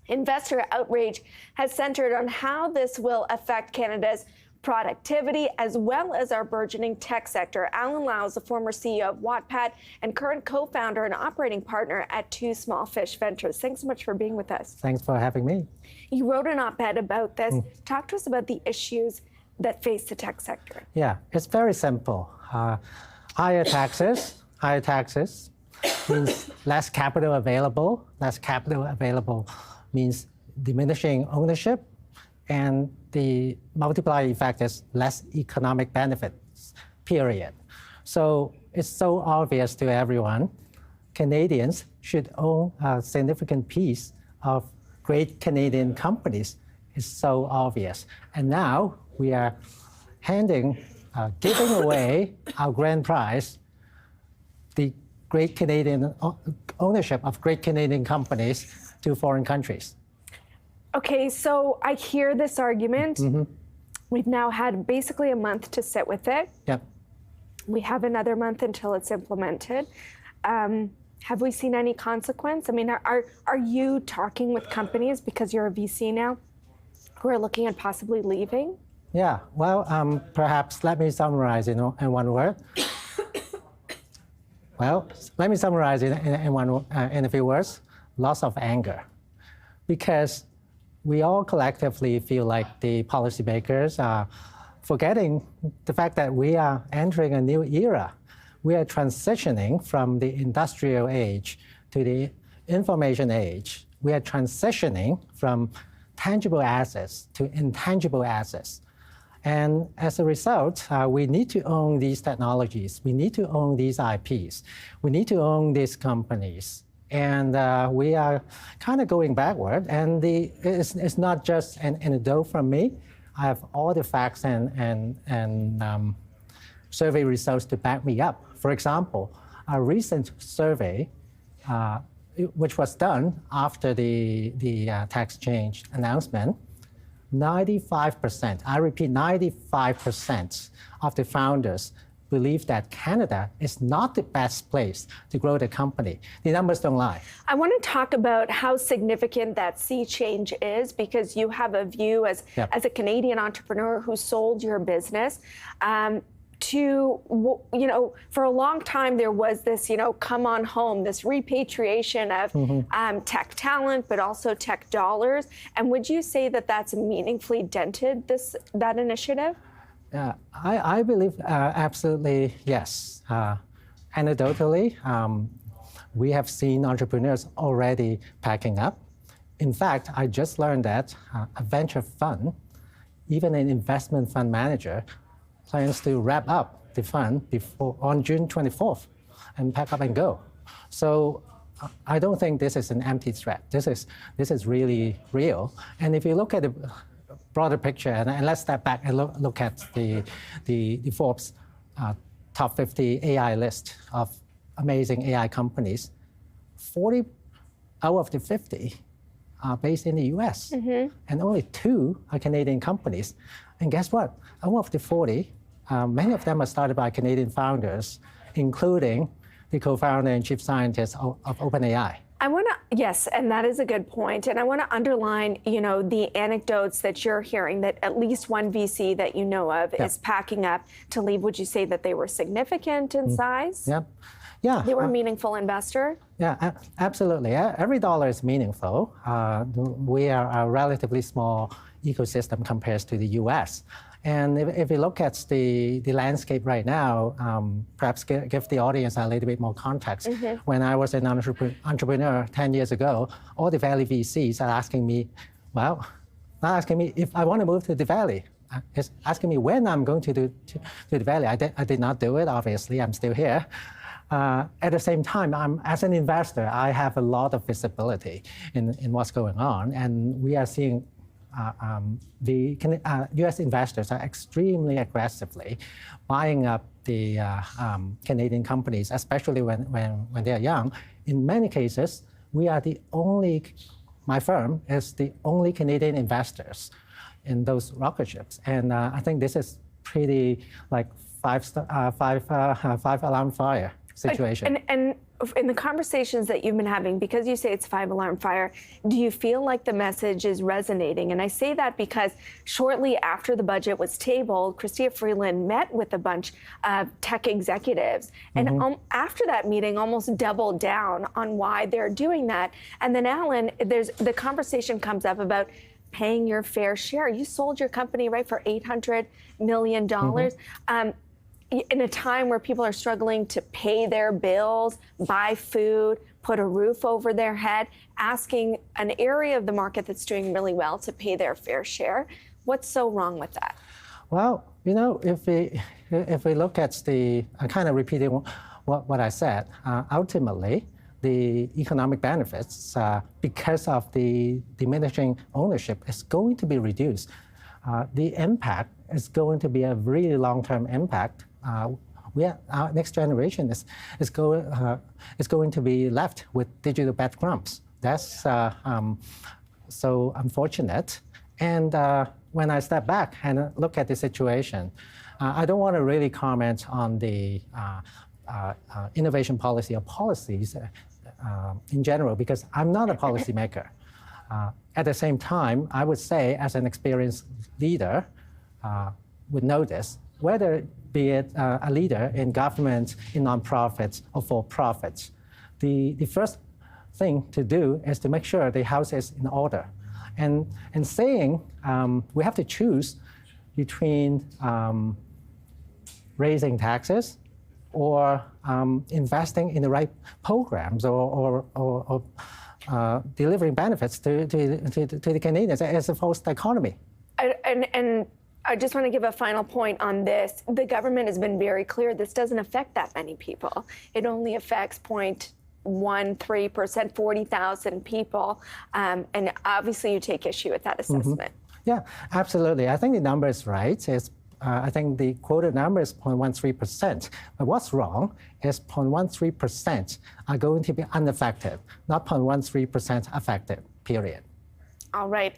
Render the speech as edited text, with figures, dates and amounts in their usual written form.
Investor outrage has centered on how this will affect Canada's productivity as well as our burgeoning tech sector. Alan Lau is the former CEO of Wattpad and current co-founder and operating partner at Two Small Fish Ventures. Thanks so much for being with us. Thanks for having me. You wrote an op-ed about this. Talk to us about the issues that face the tech sector. Yeah, it's very simple. Higher taxes means less capital available. Less capital available means diminishing ownership, and the multiplier effect is less economic benefits, period. So it's so obvious to everyone, Canadians should own a significant piece of great Canadian companies. It's so obvious. And now we are giving away our grand prize, the great Canadian ownership of great Canadian companies to foreign countries. Okay, so I hear this argument. We've now had basically a month to sit with it. Yep. We have another month until it's implemented. Have we seen any consequence? I mean, are you talking with companies, because you're a VC now, who are looking at possibly leaving? Yeah, well, perhaps let me summarize in one word. Well, let me summarize it in a few words. Loss of anger. Because we all collectively feel like the policymakers are forgetting the fact that we are entering a new era. We are transitioning from the industrial age to the information age. We are transitioning from tangible assets to intangible assets. And as a result, we need to own these technologies. We need to own these IPs. We need to own these companies. And we are kind of going backward. And it's not just an anecdote from me. I have all the facts and survey results to back me up. For example, a recent survey, which was done after the tax change announcement, 95%, I repeat, 95% of the founders believe that Canada is not the best place to grow the company. The numbers don't lie. I want to talk about how significant that sea change is, because you have a view as a Canadian entrepreneur who sold your business to, for a long time there was this, come on home, this repatriation of tech talent, but also tech dollars. And would you say that that's meaningfully dented that initiative? I believe absolutely yes. Anecdotally, we have seen entrepreneurs already packing up. In fact, I just learned that a venture fund, even an investment fund manager, plans to wrap up the fund on June 24th and pack up and go. So I don't think this is an empty threat. This is really real. And if you look at the broader picture, and let's step back and look at the Forbes top 50 AI list of amazing AI companies, 40 out of the 50 are based in the US, and only 2 are Canadian companies. And guess what? Out of the 40, many of them are started by Canadian founders, including the co-founder and chief scientist of OpenAI. Yes, and that is a good point. And I want to underline, the anecdotes that you're hearing, that at least one VC that you know of is packing up to leave. Would you say that they were significant in size? Yeah. They were a meaningful investor? Yeah, absolutely. Every dollar is meaningful. We are a relatively small ecosystem compared to the US. And if you look at the landscape right now, perhaps give the audience a little bit more context. When I was an entrepreneur 10 years ago, all the Valley VCs are asking me, not asking me if I want to move to the Valley. It's asking me when I'm going to the Valley. I did not do it, obviously. I'm still here. At the same time, as an investor, I have a lot of visibility in what's going on. And we are seeing the U.S. investors are extremely aggressively buying up the Canadian companies, especially when they are young. In many cases, we are my firm is the only Canadian investors in those rocket ships. And I think this is pretty like five alarm fire situation. And in the conversations that you've been having, because you say it's 5-alarm fire, do you feel like the message is resonating? And I say that because shortly after the budget was tabled, Chrystia Freeland met with a bunch of tech executives. And after that meeting, almost doubled down on why they're doing that. And then, Alan, the conversation comes up about paying your fair share. You sold your company, right, for $800 million. In a time where people are struggling to pay their bills, buy food, put a roof over their head, asking an area of the market that's doing really well to pay their fair share. What's so wrong with that? Well, you know, if we look at kind of repeating what I said, ultimately, the economic benefits, because of the diminishing ownership, is going to be reduced. The impact is going to be a really long-term impact. Our next generation is going to be left with digital breadcrumbs. That's so unfortunate. And when I step back and look at the situation, I don't want to really comment on the innovation policy or policies in general, because I'm not a policymaker. At the same time, I would say, as an experienced leader, would know this, whether be it a leader in government, in nonprofits, or for-profits, the first thing to do is to make sure the house is in order. And saying we have to choose between raising taxes or investing in the right programs or delivering benefits to the Canadians as opposed to the economy. And I just want to give a final point on this. The government has been very clear this doesn't affect that many people. It only affects 0.13%, 40,000 people. And obviously you take issue with that assessment. Yeah, absolutely. I think the number is right. I think the quoted number is 0.13%. But what's wrong is 0.13% are going to be unaffected, not 0.13% affected, period. All right.